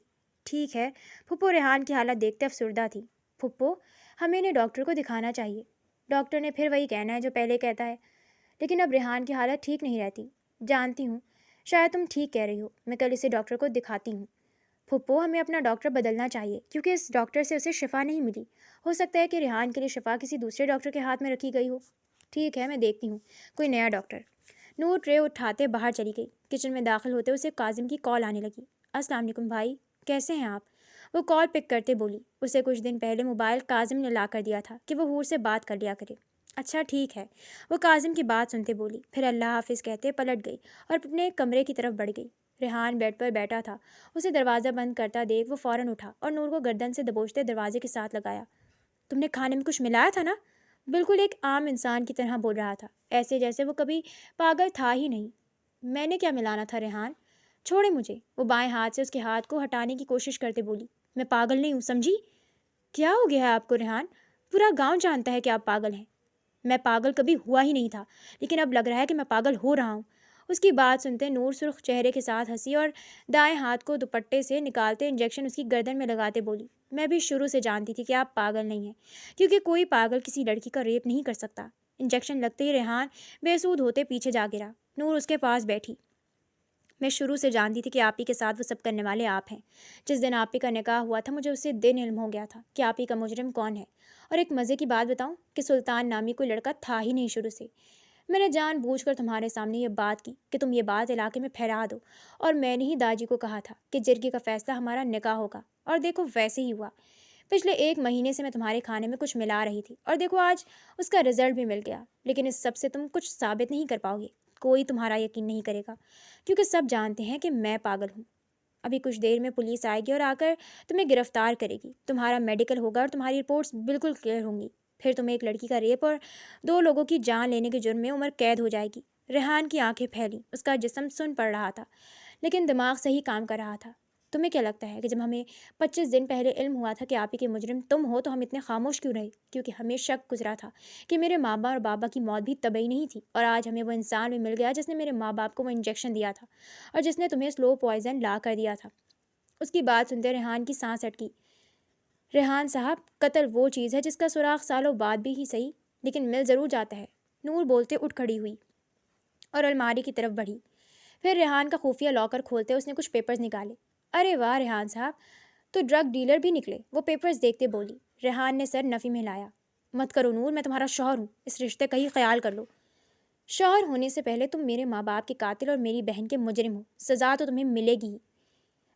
Speaker 1: ٹھیک ہے۔ پھپھو ریحان کی حالت دیکھتے افسردہ تھی۔ پھپھو، ہمیں انہیں ڈاکٹر کو دکھانا چاہیے۔ ڈاکٹر نے پھر وہی کہنا ہے جو پہلے کہتا ہے، لیکن اب ریحان کی حالت ٹھیک نہیں رہتی۔ جانتی ہوں، شاید تم ٹھیک کہہ رہی ہو، میں کل اسے ڈاکٹر کو دکھاتی ہوں۔ پھپھو، ہمیں اپنا ڈاکٹر بدلنا چاہیے، کیونکہ اس ڈاکٹر سے اسے شفا نہیں ملی۔ ہو سکتا ہے کہ ریحان کے لیے شفا کسی دوسرے ڈاکٹر کے ہاتھ میں رکھی گئی ہو۔ ٹھیک ہے، میں دیکھتی ہوں کوئی نیا ڈاکٹر۔ نور ٹرے اٹھاتے باہر چلی گئی۔ کچن میں داخل ہوتے اسے کاظم کی کال آنے لگی۔ السلام علیکم بھائی، کیسے ہیں آپ؟ وہ کال پک کرتے بولی۔ اسے کچھ دن پہلے موبائل کاظم نے لا کر دیا تھا کہ وہ حور سے بات کر لیا کرے۔ اچھا ٹھیک ہے، وہ کاظم کی بات سنتے بولی، پھر اللہ حافظ کہتے پلٹ گئی اور اپنے کمرے کی طرف بڑھ گئی۔ ریحان بیڈ پر بیٹھا تھا۔ اسے دروازہ بند کرتا دیکھ وہ فوراً اٹھا اور نور کو گردن سے دبوچتے دروازے کے ساتھ لگایا۔ تم نے کھانے میں کچھ ملایا تھا نا؟ بالکل ایک عام انسان کی طرح بول رہا تھا، ایسے جیسے وہ کبھی پاگل تھا ہی نہیں۔ میں نے کیا ملانا تھا ریحان؟ چھوڑے مجھے۔ وہ بائیں ہاتھ سے اس کے ہاتھ کو ہٹانے کی کوشش کرتے بولی۔ میں پاگل نہیں ہوں، سمجھی؟ کیا ہو گیا ہے آپ کو ریحان؟ پورا گاؤں جانتا ہے کہ آپ پاگل ہیں۔ میں پاگل کبھی ہوا ہی نہیں تھا، لیکن اب لگ رہا ہے کہ میں پاگل ہو رہا ہوں۔ اس کی بات سنتے نور سرخ چہرے کے ساتھ ہنسی اور دائیں ہاتھ کو دوپٹے سے نکالتے انجیکشن اس کی گردن میں لگاتے بولی، میں بھی شروع سے جانتی تھی کہ آپ پاگل نہیں ہیں، کیونکہ کوئی پاگل کسی لڑکی کا ریپ نہیں کر سکتا۔ انجیکشن لگتے ہی ریحان بے سود ہوتے پیچھے جا گرا۔ نور اس کے پاس بیٹھی۔ میں شروع سے جانتی تھی کہ آپ ہی کے ساتھ وہ سب کرنے والے آپ ہیں۔ جس دن آپ ہی کا نکاح ہوا تھا مجھے اسے دن علم ہو گیا تھا کہ آپ ہی کا مجرم کون ہے۔ اور ایک مزے کی بات بتاؤں کہ سلطان نامی کوئی لڑکا تھا ہی نہیں شروع سے۔ میں نے جان بوجھ کر تمہارے سامنے یہ بات کی کہ تم یہ بات علاقے میں پھیلا دو، اور میں نے ہی داجی کو کہا تھا کہ جرگے کا فیصلہ ہمارا نکاح ہوگا، اور دیکھو ویسے ہی ہوا۔ پچھلے 1 مہینے سے میں تمہارے کھانے میں کچھ ملا رہی تھی، اور دیکھو آج اس کا رزلٹ بھی مل گیا، لیکن اس سب سے تم کچھ ثابت نہیں کر پاؤ گے۔ کوئی تمہارا یقین نہیں کرے گا، کیونکہ سب جانتے ہیں کہ میں پاگل ہوں۔ ابھی کچھ دیر میں پولیس آئے گی اور آ کر تمہیں گرفتار کرے گی، تمہارا میڈیکل ہوگا اور تمہاری رپورٹس بالکل کلیئر ہوں گی، پھر تمہیں ایک لڑکی کا ریپ اور 2 لوگوں کی جان لینے کے جرم میں عمر قید ہو جائے گی۔ ریحان کی آنکھیں پھیلیں، اس کا جسم سن پڑ رہا تھا، لیکن دماغ صحیح کام کر رہا تھا۔ تمہیں کیا لگتا ہے کہ جب ہمیں 25 دن پہلے علم ہوا تھا کہ آپ ہی کے مجرم تم ہو تو ہم اتنے خاموش کیوں رہے؟ کیونکہ ہمیں شک گزرا تھا کہ میرے ماں باپ اور بابا کی موت بھی طبعی نہیں تھی، اور آج ہمیں وہ انسان بھی مل گیا جس نے میرے ماں باپ کو وہ انجیکشن دیا تھا اور جس نے تمہیں سلو پوائزن لا کر دیا تھا۔ اس کی بات سنتے ریحان کی سانس اٹکی۔ ریحان صاحب، قتل وہ چیز ہے جس کا سراغ سالوں بعد بھی ہی صحیح لیکن مل ضرور جاتا ہے۔ نور بولتے اٹھ کھڑی ہوئی اور الماری کی طرف بڑھی۔ پھر ریحان کا خفیہ لاکر کھولتے اس نے کچھ پیپرز نکالے۔ ارے واہ ریحان صاحب، تو ڈرگ ڈیلر بھی نکلے، وہ پیپرز دیکھتے بولی۔ ریحان نے سر نفی میں ہلایا۔ مت کرو نور، میں تمہارا شوہر ہوں، اس رشتے کا ہی خیال کر لو۔ شوہر ہونے سے پہلے تم میرے ماں باپ کے قاتل اور میری بہن کے مجرم ہو، سزا تو تمہیں ملے گی ہی۔